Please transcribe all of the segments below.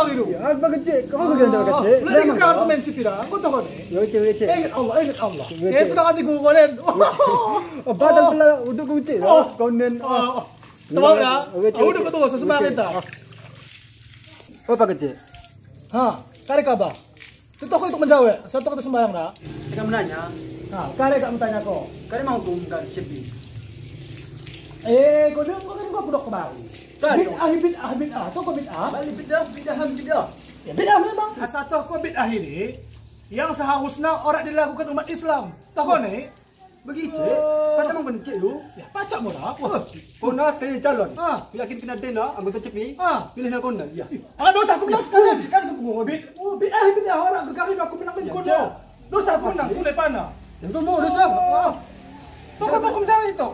bang itu. Ya, aku kecil. Kau kena kecil. Lu ni kan aku main chip dah. Kau tahu ni. Kecil. Ingat Allah, ingat Allah. Eh sudah hati ku konen. Batal pula untuk kecil. Konen. Tahu dah. Aku dah betul sesembahan kita. Apa kecil? Ha, kare kabar. Itu aku untuk menjawab. Satu kata sembahyang dah. Kita menanya. Ha, kare kak bertanya kau. Kare mau kumkan cepi. Kau dia kau kan kau pudok kembali. Bid'ah. Tahu kau bid'ah? Balik bid'ah. Ya bid'ah memang. Satu kau bid'ah ini yang seharusnya orang dilakukan umat Islam. Tahu kau ni? Begitu. Kata mau benci lu. Ya pacak mo lah. Kau nak sekali calon. Ha. Yakin kena dena anggota cepi. Ha. Pilihlah kau nak. Ya. Dosa aku menang sekali. Kan aku bid'ah orang kekari aku menang dengan kau. Dosa aku menang boleh panah. Itu mau dosa. Tahu kau tahu menjawab itu.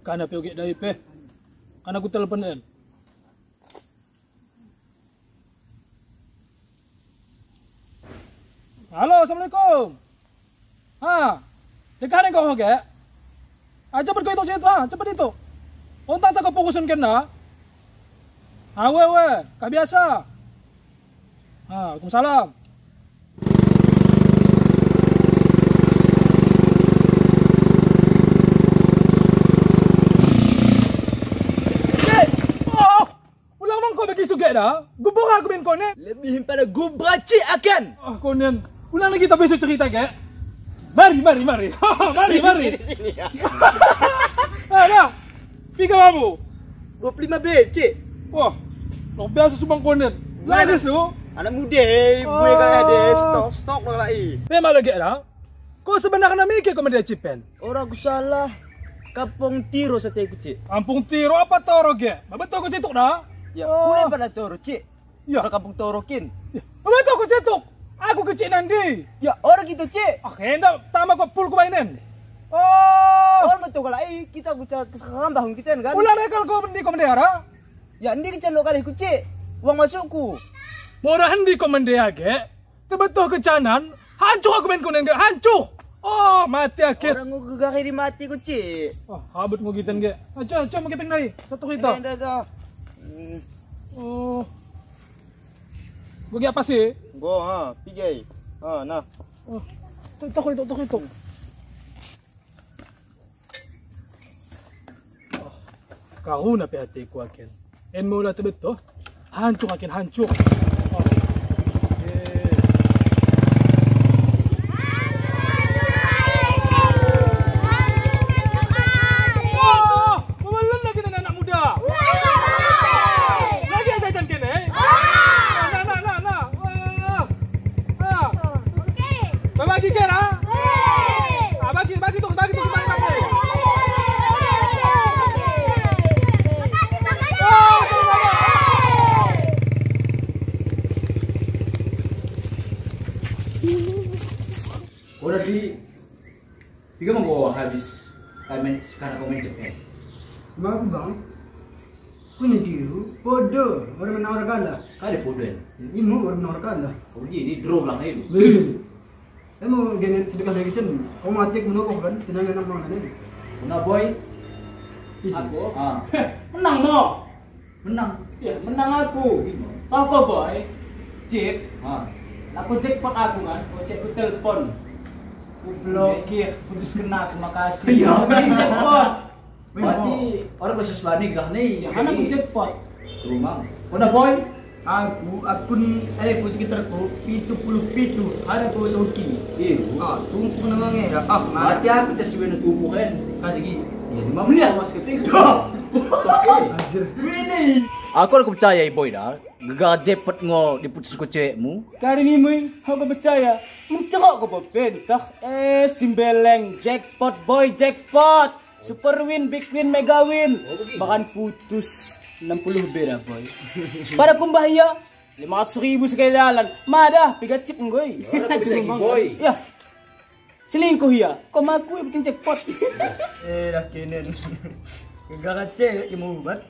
Kana pe ugi dai pe. Kana aku telepon kan. Halo, Assalamualaikum. Ha. Dekat kau hoge. Cepat kau itu cepat itu. Onta cakap fokusin kena. We, kah biasa. Waalaikumsalam. Suka dah, gubung aku main konen. Lebih pada gubraci akan. Konen, ulang lagi kita besok cerita ke? Mari. Mari. Ada, pika kamu. 25 BC. Wah, luar biasa subang konen. Lagi tu. Anak muda, boleh kalau ada stok lagi. Memang lagi dah. Kau sebenarnya mikir kau mendia cipen. Orang aku salah. Kampung Tiro sate kucing. Kampung Tiro apa toro ke? Betul kau cetuk dah. Ya, boleh pada Toro, Cik. Ya. Orang kampung Torokin. Ya. Betul kau cetuk. Aku kecil nanti. Ya, orang gitu, Cik. Hendak tambah kau full mainan. Orang betul kalau kita bicara kesekarang tahun kita kan. Ulah rekal kau di komendera. Ya, ini kecil kali ku, Cik. Uang masukku. Murah di komendera ke? Tebetul kecanan. Hancur aku main konen ke? Hancur. Mati akhir. Orang aku gegari mati ku, Cik. Habut mau gitan ke? Coba mau kepeng dari. Satu kita. Dah. Gue apa sih? Gue, PJ. Nah. Tok itu. Kau nak hati ku akan. En mula betul. Hancur akan hancur. Bagi kira? Bagi tu bagi. Udah tiga mau habis karena komen cepet. Kenapa bang? Punya diru, bodoh. Orang menawarkan lah. Kali poden. Ini mau orang menawarkan lah. Oh ini draw lang itu. Mau gini sedekah lagi cen. Kau mati menokok kan? Tenang nama mana? Nah boy. Aku. Menang mo. Menang. Ya menang aku. Tahu kau boy? Cek. Aku jackpot aku kan. Aku cek ku telepon. Ku blokir. Putus kena. Terima kasih. Iya. Jackpot. Berarti orang khusus bani gak nih? Karena aku jackpot. Rumah. Udah boy. Akun pun sekitarku 77 ada ku hoki. Tumpu nangangnya dah. Berarti aku just win tumpu kan. Kasih gini. Ya 5 miliar mas keting. Ini. Aku percaya boy dah. Gagal jackpot ngo diputus ku cewekmu. Kali ini aku percaya. Mencerok kau pentah. Simbeleng jackpot boy jackpot. Super win, big win, mega win. Bahkan putus 60 beda boy. Pada kumbahaya 500,000 sekali jalan. Madah piga chip ngoy. Boy. Ya. Selingkuh ya. Kau maku yang bikin jackpot. Dah kenen. Gara cewek yang mau buat.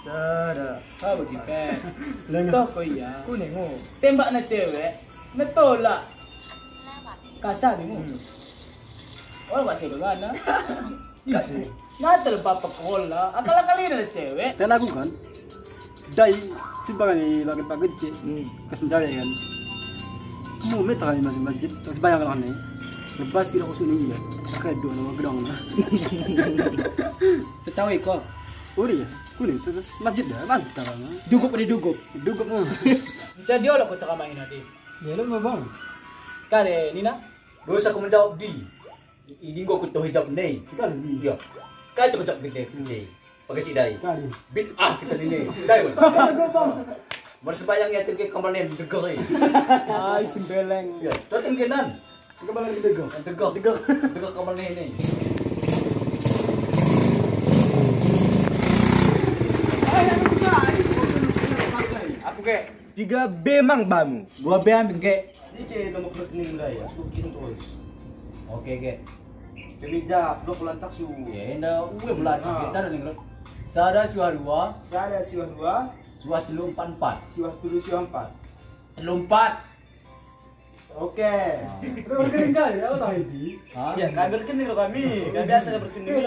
Dah. Apa gitu? Lengan. Toh kau ya. Kuning oh. Tembak na cewek, natolak. Kasar ni mo. Wala masih gana. Natal papakola. Akala-kali na cewek. Dan aku kan, dai timbangan ni lagi pagi je, kas mencari kan. Kamu minta kali masuk masjid, terus bayang lah ni. Lepas kita kusuk ni ya, akan dua nama gedong lah. Tetawa ko. Uri ya, kuning terus masjid dah, mantap kan? Dugup ni dugup. Duduk mah. Jadi olah ko cakap main nanti. Ya lo mau bang. Kare Nina. Dosa aku menjawab di. Ini gua kutu hijab ni. Kali. Ya. Kau tu kecap gede. Pakai cidai. Kali. Bit kita ini. Dai. Bersebayang ya terke kemarin degeri. Ai sembeleng. Ya. Tu tenggenan. Kembali lagi tegak. Tegak kemarin ini. Aku ke 3B mang bamu. 2B ambil ke. Ini ke nomor rekening mulai ya, aku kirim terus. Oke ke. Kebijak, blok lantak su. Ya, enda uwe belajar kita nih kalau. Sada siwa 2, Saya siwah 2, siwa 344. siwah 3, siwah 4. 4. Oke. Berkening kali, aku tahu ini. Hah? Ya, kami berkening loh kami. Kami biasa berkening.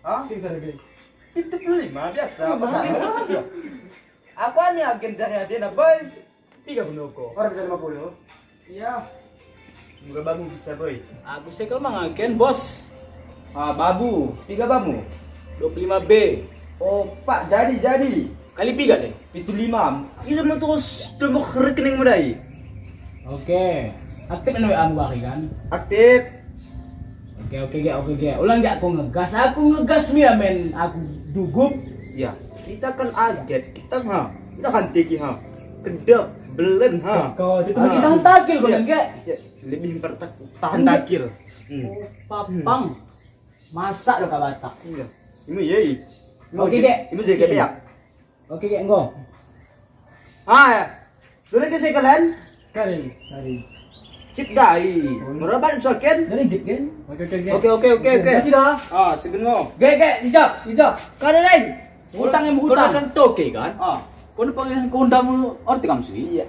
Hah? Itu 5 biasa. Masa? Apa nih agenda Adena, boy? 30 kok. Orang bisa 50. Iya. Semoga bamu bisa, boy. Aku sekel mangaken, Bos. Ah, babu. 3 bamu. 25B. Oh, Pak, jadi. Kali 3 deh. Itu 5. Kita mau terus nomor rekening mulai. Oke. Aktif na anu aki kan? Aktif. Oke. Ulang gak aku ngegas. Aku ngegas mi men. Aku dugup. Ya, kita kan aget. Kita kan tiki kedap belen Masih tahan takil kau enggak? Ya, lebih tahan takil. Papang. Masak lo kabatak. Iya. Ini iya. Oke, Gek. Ini jadi kayak. Oke, engko. Ah, sudah ke kalian? Kari. Cip dai. Merabat soken? Dari jik kan? Oke. Masih dah. Ah, segengo. Gek, hijab. Kada lain. Utang yang hutang. Kau kan toke kan? Ah. Kau panggil kondamu orti kamu sih? Iya.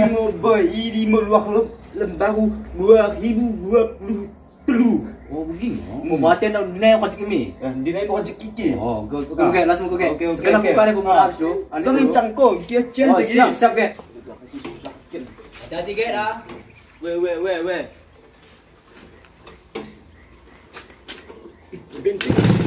Imo boy, ini meluak lembahu 2023. Oh begini. Mau batin dah dinai kau cik ini. Dinai bukan cekiki. Oh, oke, langsung oke. Oke. Sekarang aku kare aku habis tu. Kau ngincang kok, kia cian Oh, jadi. siap Gek. Hati-hati Gek dah. We. Bensin.